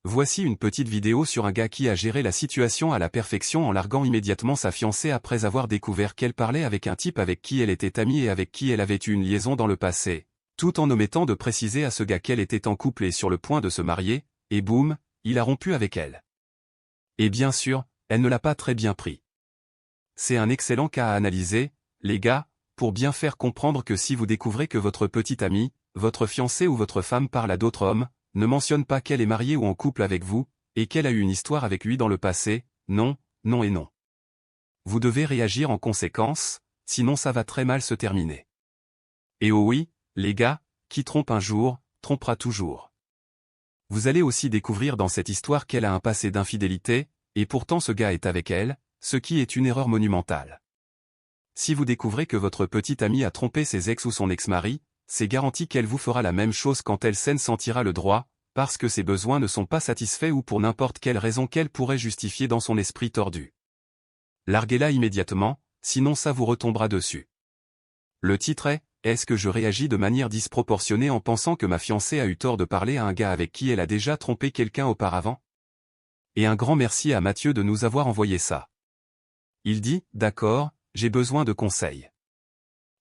Voici une petite vidéo sur un gars qui a géré la situation à la perfection en larguant immédiatement sa fiancée après avoir découvert qu'elle parlait avec un type avec qui elle était amie et avec qui elle avait eu une liaison dans le passé, tout en omettant de préciser à ce gars qu'elle était en couple et sur le point de se marier, et boum, il a rompu avec elle. Et bien sûr, elle ne l'a pas très bien pris. C'est un excellent cas à analyser, les gars, pour bien faire comprendre que si vous découvrez que votre petite amie, votre fiancé ou votre femme parle à d'autres hommes, ne mentionne pas qu'elle est mariée ou en couple avec vous, et qu'elle a eu une histoire avec lui dans le passé, non, non et non. Vous devez réagir en conséquence, sinon ça va très mal se terminer. Et oh oui, les gars, qui trompe un jour, trompera toujours. Vous allez aussi découvrir dans cette histoire qu'elle a un passé d'infidélité, et pourtant ce gars est avec elle, ce qui est une erreur monumentale. Si vous découvrez que votre petite amie a trompé ses ex ou son ex-mari, c'est garanti qu'elle vous fera la même chose quand elle s'en sentira le droit, parce que ses besoins ne sont pas satisfaits ou pour n'importe quelle raison qu'elle pourrait justifier dans son esprit tordu. Larguez-la immédiatement, sinon ça vous retombera dessus. Le titre est « Est-ce que je réagis de manière disproportionnée en pensant que ma fiancée a eu tort de parler à un gars avec qui elle a déjà trompé quelqu'un auparavant ?» Et un grand merci à Mathieu de nous avoir envoyé ça. Il dit « D'accord, j'ai besoin de conseils.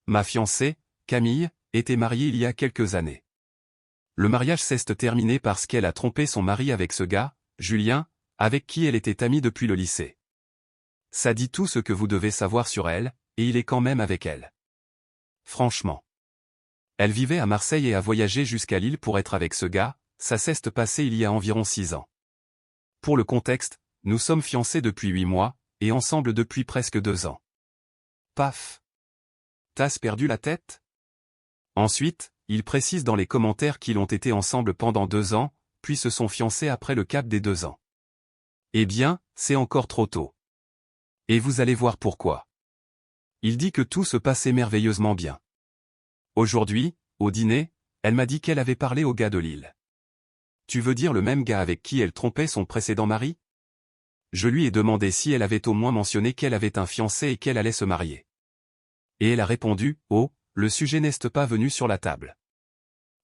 Ma fiancée, Camille, était mariée il y a quelques années. Le mariage s'est terminé parce qu'elle a trompé son mari avec ce gars, Julien, avec qui elle était amie depuis le lycée. Ça dit tout ce que vous devez savoir sur elle, et il est quand même avec elle. Franchement. Elle vivait à Marseille et a voyagé jusqu'à Lille pour être avec ce gars, ça s'est passé il y a environ 6 ans. Pour le contexte, nous sommes fiancés depuis 8 mois, et ensemble depuis presque 2 ans. Paf. T'as perdu la tête ? Ensuite, il précise dans les commentaires qu'ils ont été ensemble pendant 2 ans, puis se sont fiancés après le cap des 2 ans. Eh bien, c'est encore trop tôt. Et vous allez voir pourquoi. Il dit que tout se passait merveilleusement bien. Aujourd'hui, au dîner, elle m'a dit qu'elle avait parlé au gars de Lille. Tu veux dire le même gars avec qui elle trompait son précédent mari ? Je lui ai demandé si elle avait au moins mentionné qu'elle avait un fiancé et qu'elle allait se marier. Et elle a répondu, « Oh, le sujet n'est pas venu sur la table. »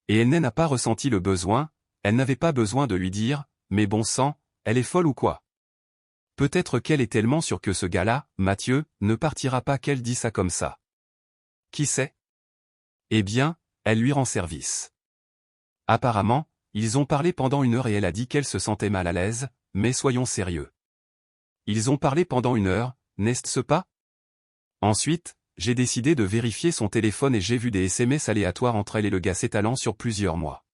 Et elle n'a pas ressenti le besoin, elle n'avait pas besoin de lui dire, « Mais bon sang, elle est folle ou quoi ?» Peut-être qu'elle est tellement sûre que ce gars-là, Mathieu, ne partira pas qu'elle dit ça comme ça. Qui sait ? Eh bien, elle lui rend service. Apparemment, ils ont parlé pendant 1 heure et elle a dit qu'elle se sentait mal à l'aise, mais soyons sérieux. Ils ont parlé pendant 1 heure, n'est-ce pas ? Ensuite, j'ai décidé de vérifier son téléphone et j'ai vu des SMS aléatoires entre elle et le gars s'étalant sur plusieurs mois.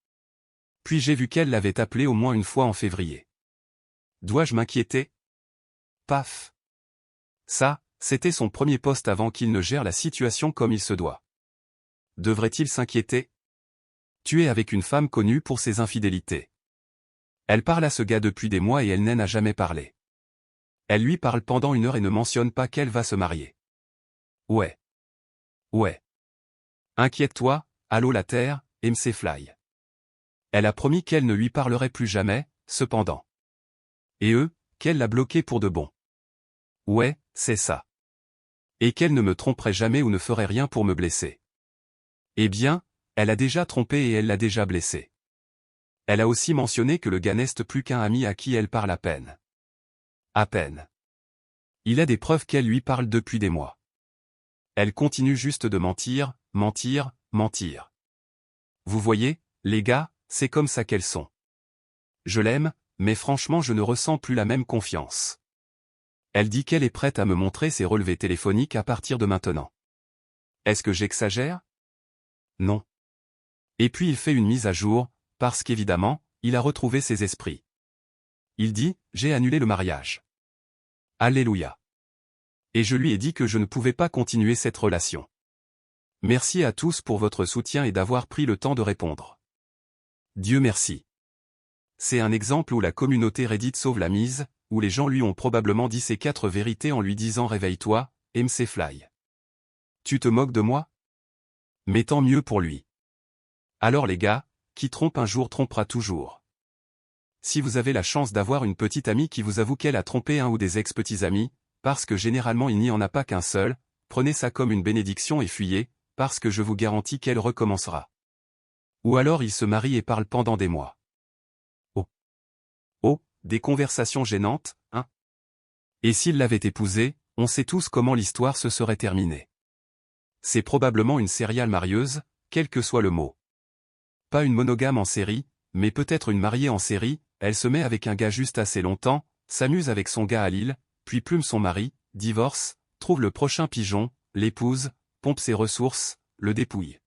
Puis j'ai vu qu'elle l'avait appelé au moins 1 fois en février. Dois-je m'inquiéter ? Paf. Ça, c'était son premier poste avant qu'il ne gère la situation comme il se doit. Devrait-il s'inquiéter ? Tu es avec une femme connue pour ses infidélités. Elle parle à ce gars depuis des mois et elle n'en a jamais parlé. Elle lui parle pendant 1 heure et ne mentionne pas qu'elle va se marier. Ouais. Ouais. Inquiète-toi, allô la Terre, MC Fly. Elle a promis qu'elle ne lui parlerait plus jamais, cependant. Et qu'elle l'a bloqué pour de bon. Ouais, c'est ça. Et qu'elle ne me tromperait jamais ou ne ferait rien pour me blesser. Eh bien, elle a déjà trompé et elle l'a déjà blessé. Elle a aussi mentionné que le gars n'est plus qu'un ami à qui elle parle à peine. À peine. Il a des preuves qu'elle lui parle depuis des mois. Elle continue juste de mentir, mentir, mentir. Vous voyez, les gars, c'est comme ça qu'elles sont. Je l'aime, mais franchement je ne ressens plus la même confiance. Elle dit qu'elle est prête à me montrer ses relevés téléphoniques à partir de maintenant. Est-ce que j'exagère ? Non. Et puis il fait une mise à jour, parce qu'évidemment, il a retrouvé ses esprits. Il dit, j'ai annulé le mariage. Alléluia. Et je lui ai dit que je ne pouvais pas continuer cette relation. Merci à tous pour votre soutien et d'avoir pris le temps de répondre. Dieu merci. C'est un exemple où la communauté Reddit sauve la mise, où les gens lui ont probablement dit ces 4 vérités en lui disant « Réveille-toi, MC Fly. Tu te moques de moi ? Mais tant mieux pour lui. » Alors les gars, qui trompe un jour trompera toujours. Si vous avez la chance d'avoir une petite amie qui vous avoue qu'elle a trompé un ou des ex-petits amis, parce que généralement il n'y en a pas qu'un seul, prenez ça comme une bénédiction et fuyez, parce que je vous garantis qu'elle recommencera. Ou alors il se marie et parle pendant des mois. des conversations gênantes, hein? Et s'il l'avait épousée, on sait tous comment l'histoire se serait terminée. C'est probablement une serial marieuse, quel que soit le mot. Pas une monogame en série, mais peut-être une mariée en série, elle se met avec un gars juste assez longtemps, s'amuse avec son gars à Lille, puis plume son mari, divorce, trouve le prochain pigeon, l'épouse, pompe ses ressources, le dépouille.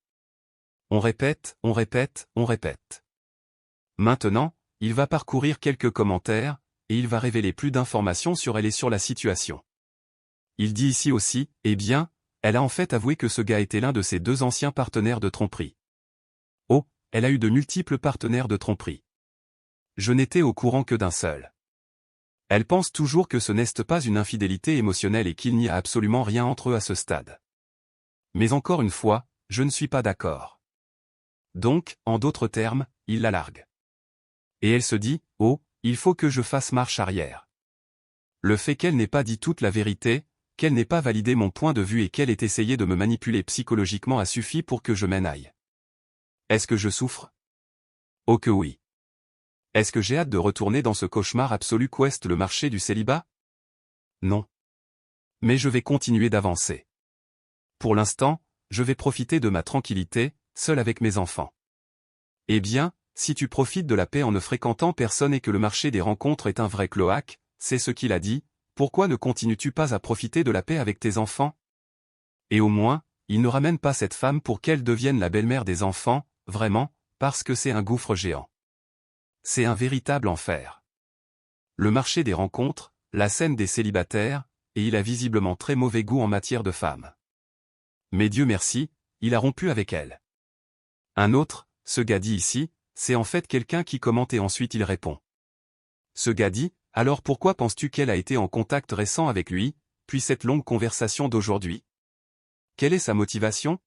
On répète, on répète, on répète. Maintenant, il va parcourir quelques commentaires, et il va révéler plus d'informations sur elle et sur la situation. Il dit ici aussi, eh bien, elle a en fait avoué que ce gars était l'un de ses 2 anciens partenaires de tromperie. Oh, elle a eu de multiples partenaires de tromperie. Je n'étais au courant que d'un seul. Elle pense toujours que ce n'est pas une infidélité émotionnelle et qu'il n'y a absolument rien entre eux à ce stade. Mais encore une fois, je ne suis pas d'accord. Donc, en d'autres termes, il la largue. Et elle se dit, oh, il faut que je fasse marche arrière. Le fait qu'elle n'ait pas dit toute la vérité, qu'elle n'ait pas validé mon point de vue et qu'elle ait essayé de me manipuler psychologiquement a suffi pour que je m'en aille. Est-ce que je souffre? Oh que oui. Est-ce que j'ai hâte de retourner dans ce cauchemar absolu qu'est le marché du célibat? Non. Mais je vais continuer d'avancer. Pour l'instant, je vais profiter de ma tranquillité, seul avec mes enfants. Eh bien, si tu profites de la paix en ne fréquentant personne et que le marché des rencontres est un vrai cloaque, c'est ce qu'il a dit, pourquoi ne continues-tu pas à profiter de la paix avec tes enfants? Et au moins, il ne ramène pas cette femme pour qu'elle devienne la belle-mère des enfants, vraiment, parce que c'est un gouffre géant. C'est un véritable enfer. Le marché des rencontres, la scène des célibataires, et il a visiblement très mauvais goût en matière de femmes. Mais Dieu merci, il a rompu avec elle. Un autre, ce gars dit ici, c'est en fait quelqu'un qui commente et ensuite il répond. Ce gars dit, alors pourquoi penses-tu qu'elle a été en contact récent avec lui, puis cette longue conversation d'aujourd'hui? Quelle est sa motivation?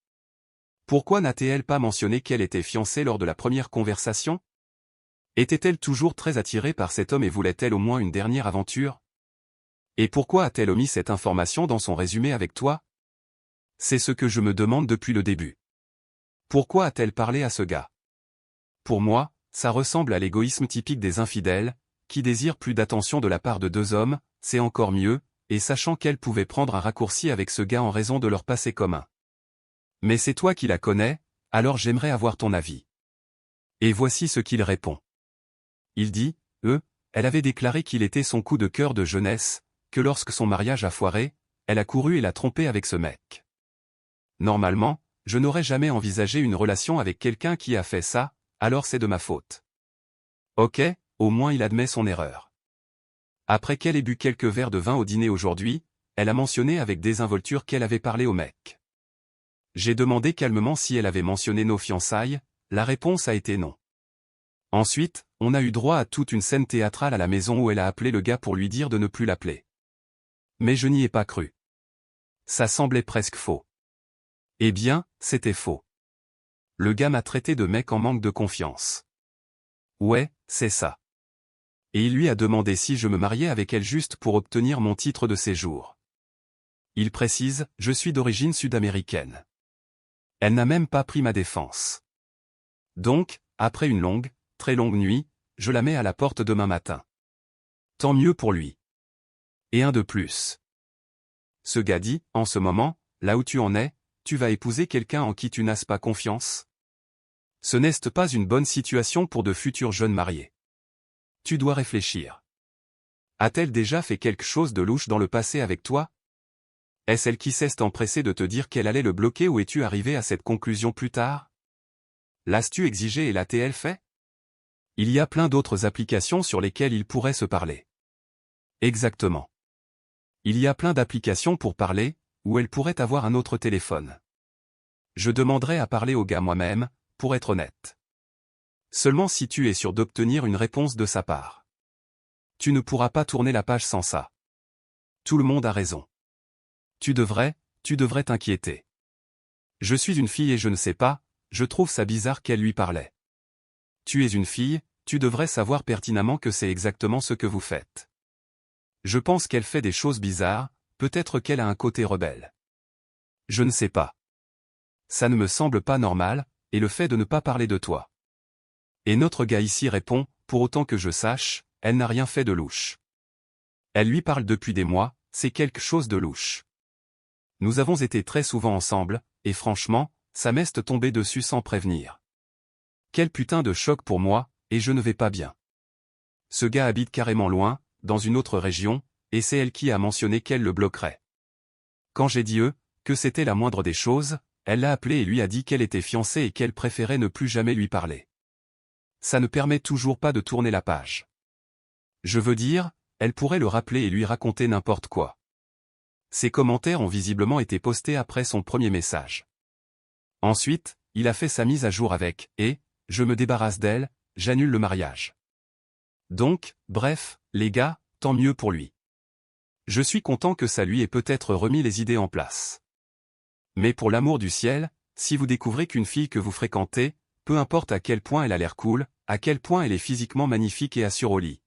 Pourquoi n'a-t-elle pas mentionné qu'elle était fiancée lors de la première conversation? Était-elle toujours très attirée par cet homme et voulait-elle au moins une dernière aventure? Et pourquoi a-t-elle omis cette information dans son résumé avec toi? C'est ce que je me demande depuis le début. Pourquoi a-t-elle parlé à ce gars? Pour moi, ça ressemble à l'égoïsme typique des infidèles, qui désirent plus d'attention de la part de 2 hommes, c'est encore mieux, et sachant qu'elle pouvait prendre un raccourci avec ce gars en raison de leur passé commun. Mais c'est toi qui la connais, alors j'aimerais avoir ton avis. Et voici ce qu'il répond. Il dit, elle avait déclaré qu'il était son coup de cœur de jeunesse, que lorsque son mariage a foiré, elle a couru et l'a trompé avec ce mec. Normalement, je n'aurais jamais envisagé une relation avec quelqu'un qui a fait ça, alors c'est de ma faute. Ok, au moins il admet son erreur. Après qu'elle ait bu quelques verres de vin au dîner aujourd'hui, elle a mentionné avec désinvolture qu'elle avait parlé au mec. J'ai demandé calmement si elle avait mentionné nos fiançailles, la réponse a été non. Ensuite, on a eu droit à toute une scène théâtrale à la maison où elle a appelé le gars pour lui dire de ne plus l'appeler. Mais je n'y ai pas cru. Ça semblait presque faux. Eh bien, c'était faux. Le gars m'a traité de mec en manque de confiance. Ouais, c'est ça. Et il lui a demandé si je me mariais avec elle juste pour obtenir mon titre de séjour. Il précise, je suis d'origine sud-américaine. Elle n'a même pas pris ma défense. Donc, après une longue, très longue nuit, je la mets à la porte demain matin. Tant mieux pour lui. Et un de plus. Ce gars dit, en ce moment, là où tu en es, tu vas épouser quelqu'un en qui tu n'as pas confiance? Ce n'est pas une bonne situation pour de futurs jeunes mariés. Tu dois réfléchir. A-t-elle déjà fait quelque chose de louche dans le passé avec toi? Est-ce elle qui s'est empressée de te dire qu'elle allait le bloquer ou es-tu arrivé à cette conclusion plus tard? L'as-tu exigé et l'as-t-elle fait? Il y a plein d'autres applications sur lesquelles il pourrait se parler. Exactement. Il y a plein d'applications pour parler, où elle pourrait avoir un autre téléphone. Je demanderai à parler au gars moi-même, pour être honnête. Seulement si tu es sûr d'obtenir une réponse de sa part. Tu ne pourras pas tourner la page sans ça. Tout le monde a raison. Tu devrais t'inquiéter. Je suis une fille et je ne sais pas, je trouve ça bizarre qu'elle lui parlait. Tu es une fille, tu devrais savoir pertinemment que c'est exactement ce que vous faites. Je pense qu'elle fait des choses bizarres, peut-être qu'elle a un côté rebelle. Je ne sais pas. Ça ne me semble pas normal, et le fait de ne pas parler de toi. Et notre gars ici répond, pour autant que je sache, elle n'a rien fait de louche. Elle lui parle depuis des mois, c'est quelque chose de louche. Nous avons été très souvent ensemble, et franchement, ça m'est tombé dessus sans prévenir. Quel putain de choc pour moi, et je ne vais pas bien. Ce gars habite carrément loin, dans une autre région, et c'est elle qui a mentionné qu'elle le bloquerait. Quand j'ai dit que c'était la moindre des choses, elle l'a appelé et lui a dit qu'elle était fiancée et qu'elle préférait ne plus jamais lui parler. Ça ne permet toujours pas de tourner la page. Je veux dire, elle pourrait le rappeler et lui raconter n'importe quoi. Ses commentaires ont visiblement été postés après son premier message. Ensuite, il a fait sa mise à jour avec « et, je me débarrasse d'elle, j'annule le mariage ». Donc, bref, les gars, tant mieux pour lui. Je suis content que ça lui ait peut-être remis les idées en place. Mais pour l'amour du ciel, si vous découvrez qu'une fille que vous fréquentez, peu importe à quel point elle a l'air cool, à quel point elle est physiquement magnifique et assure au lit.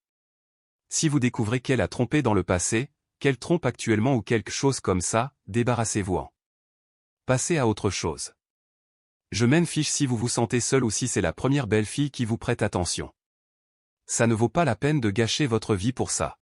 Si vous découvrez qu'elle a trompé dans le passé, qu'elle trompe actuellement ou quelque chose comme ça, débarrassez-vous-en. Passez à autre chose. Je m'en fiche si vous vous sentez seul ou si c'est la première belle fille qui vous prête attention. Ça ne vaut pas la peine de gâcher votre vie pour ça.